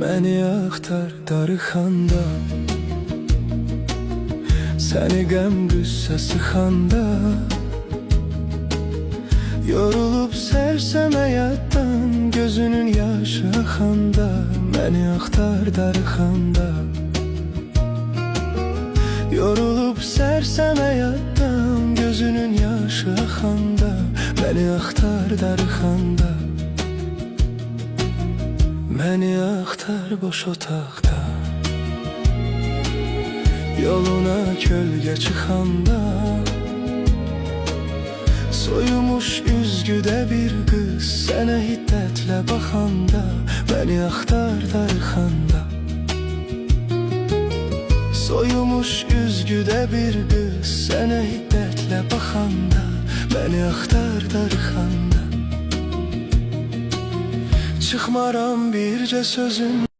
Məni axtar darıxanda, səni qəm qüssə sıxanda, yorulub sərsəm həyatdan, gözünün yaşı axanda, məni axtar darıxanda. Yorulub sərsəm həyatdan, gözünün yaşı axanda, məni axtar darıxanda. Məni axtar boş otaqda, yoluna kölgə çıxanda, soyumuş üzgüdə bir qız sənə hiddətlə baxanda, məni axtar darıxanda. Soyumuş üzgüdə bir qız sənə hiddətlə baxanda, məni axtar darıxanda. Çıxmaram bircə sözün